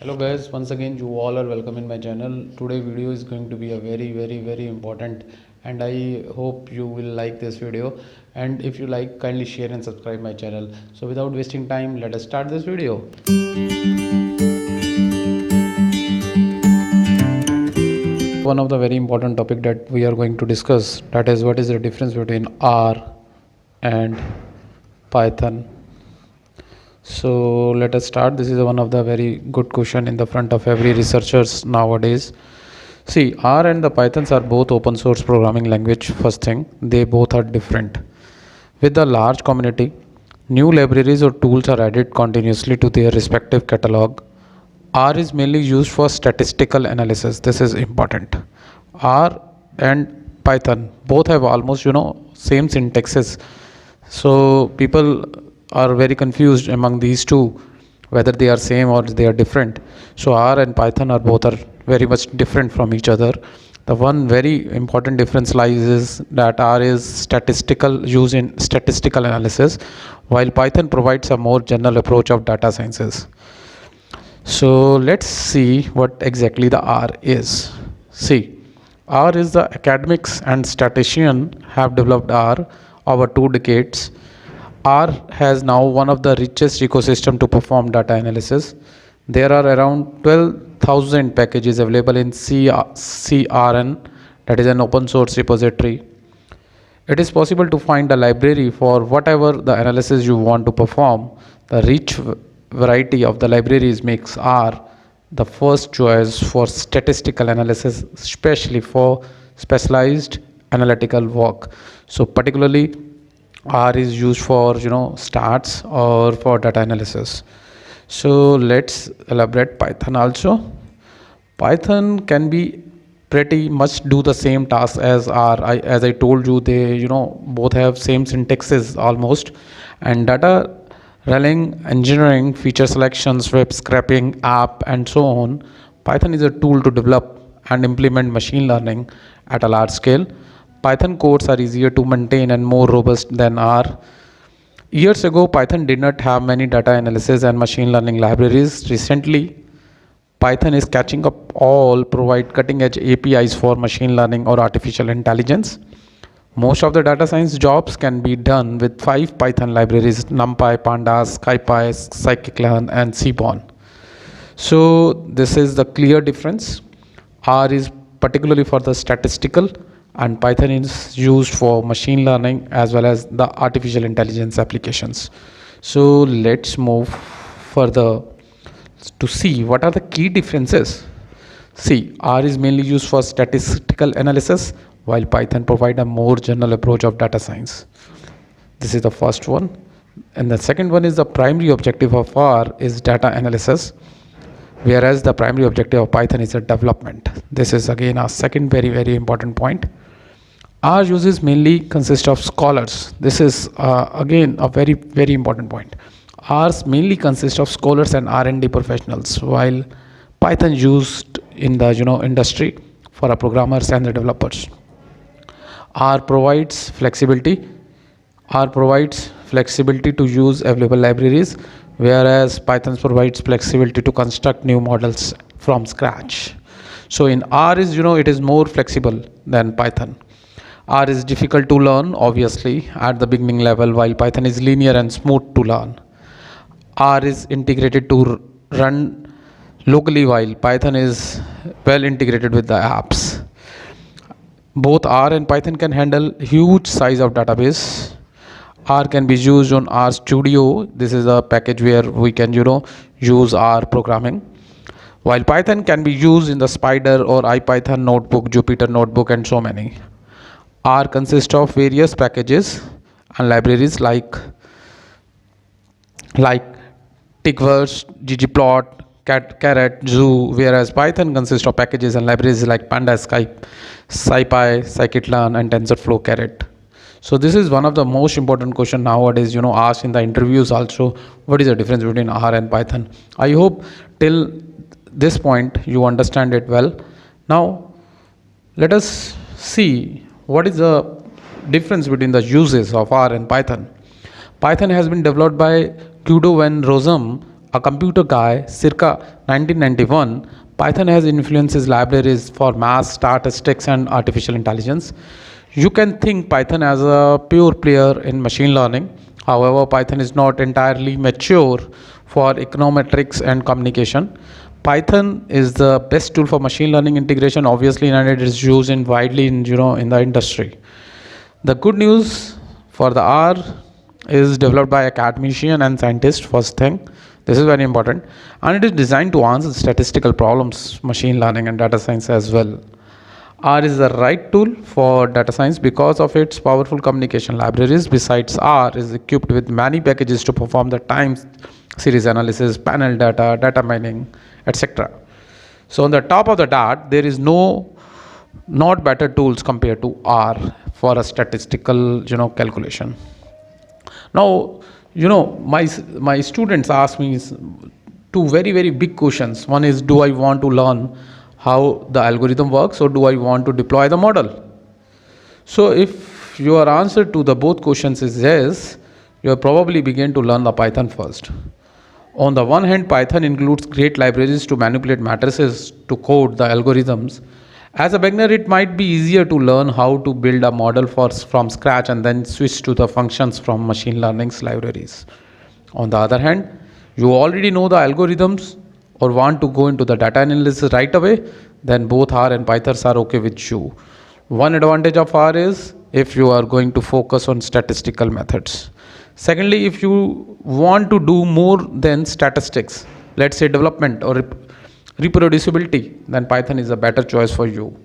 Hello guys, once again you all are welcome in my channel. Today video is going to be a very important, and I hope you will like this video, and if you like, kindly share and subscribe my channel. So without wasting time, let us start this video. One of the very important topic that we are going to discuss, that is what is the difference between R and Python. So let us start. This is one of the very good question in the front of every researchers nowadays. See, R and the Pythons are both open source programming language. First thing, they both are different. With the large community, new libraries or tools are added continuously to their respective catalog. R is mainly used for statistical analysis. This is important. R and Python both have almost same syntaxes. So people are very confused among these two, whether they are same or they are different. So R and Python are both are very much different from each other. The one very important difference lies is that R is statistical, used in statistical analysis, while Python provides a more general approach of data sciences. So let's see what exactly the R is. See, R is the academics and statistician have developed R over 2 decades. R has now one of the richest ecosystem to perform data analysis. There are around 12,000 packages available in CRN, that is an open source repository. It is possible to find a library for whatever the analysis you want to perform. The rich variety of the libraries makes R the first choice for statistical analysis, especially for specialized analytical work. So particularly R is used for stats or for data analysis. So let's elaborate Python also. Python can be pretty much do the same task as R. As I told you, they both have same syntaxes almost, and data running, engineering, feature selections, web scraping, app, and so on. Python is a tool to develop and implement machine learning at a large scale. Python codes are easier to maintain and more robust than R. Years ago, Python did not have many data analysis and machine learning libraries. Recently, Python is catching up all, provide cutting edge APIs for machine learning or artificial intelligence. Most of the data science jobs can be done with 5 Python libraries: NumPy, Pandas, SciPy, Scikit-learn, and Seaborn. So this is the clear difference. R is particularly for the statistical, and Python is used for machine learning as well as the artificial intelligence applications. So let's move further to see what are the key differences. See, R is mainly used for statistical analysis, while Python provide a more general approach of data science. This is the first one. And the second one is the primary objective of R is data analysis, whereas the primary objective of Python is a development. This is again a second very important point. R uses mainly consist of scholars. This is again a very important point. R mainly consists of scholars and R&D professionals, while Python used in the industry for our programmers and the developers. R provides flexibility. R provides flexibility to use available libraries, whereas Python provides flexibility to construct new models from scratch. So in R is it is more flexible than Python. R is difficult to learn, obviously, at the beginning level, while Python is linear and smooth to learn. R is integrated to run locally, while Python is well integrated with the apps. Both R and Python can handle huge size of database. R can be used on R Studio. This is a package where we can use R programming, while Python can be used in the Spider or IPython notebook, Jupyter notebook, and so many. R consists of various packages and libraries like Tigverse, ggplot, Caret, Zoo, whereas Python consists of packages and libraries like Pandas, SciPy, Scikit-learn, and TensorFlow, Caret. So this is one of the most important question nowadays, asked in the interviews also. What is the difference between R and Python? I hope till this point you understand it well. Now let us see what is the difference between the uses of R and Python. Python has been developed by Guido van Rossum, a computer guy circa 1991, Python has influences libraries for math, statistics, and artificial intelligence. You can think Python as a pure player in machine learning. However, Python is not entirely mature for econometrics and communication. Python is the best tool for machine learning integration, obviously, and it is used in widely in the industry. The good news for the R is developed by academician and scientist. First thing, this is very important, and it is designed to answer statistical problems, machine learning and data science as well. R is the right tool for data science because of its powerful communication libraries. Besides, R is equipped with many packages to perform the time series analysis, panel data, data mining, etc. So on the top of the that, there is not better tools compared to R for a statistical calculation. Now my students ask me two very big questions. One is, do I want to learn how the algorithm works, or do I want to deploy the model? So if your answer to the both questions is yes, you probably begin to learn the Python first. On the one hand, Python includes great libraries to manipulate matrices to code the algorithms. As a beginner, it might be easier to learn how to build a model from scratch and then switch to the functions from machine learning libraries. On the other hand, you already know the algorithms or want to go into the data analysis right away, then both R and Python are okay with you. One advantage of R is if you are going to focus on statistical methods. Secondly, if you want to do more than statistics, let's say development or reproducibility, then Python is a better choice for you.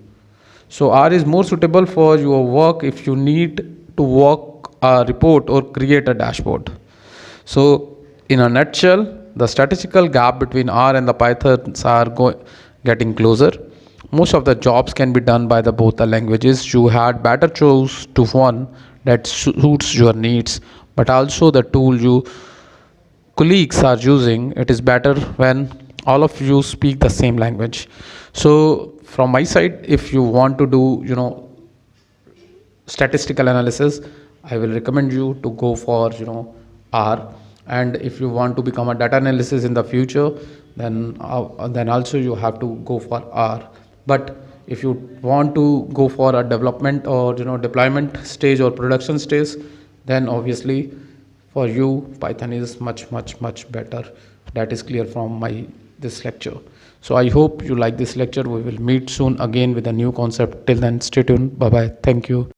So R is more suitable for your work if you need to work a report or create a dashboard. So in a nutshell, the statistical gap between R and the Pythons are getting closer. Most of the jobs can be done by both the languages. You had better choose to one that suits your needs, but also the tool you colleagues are using. It is better when all of you speak the same language. So from my side, if you want to do statistical analysis, I will recommend you to go for R. And if you want to become a data analysis in the future, then also you have to go for R. But if you want to go for a development or deployment stage or production stage, then obviously for you Python is much better. That is clear from this lecture. So I hope you like this lecture. We will meet soon again with a new concept. Till then, stay tuned. Bye bye. Thank you.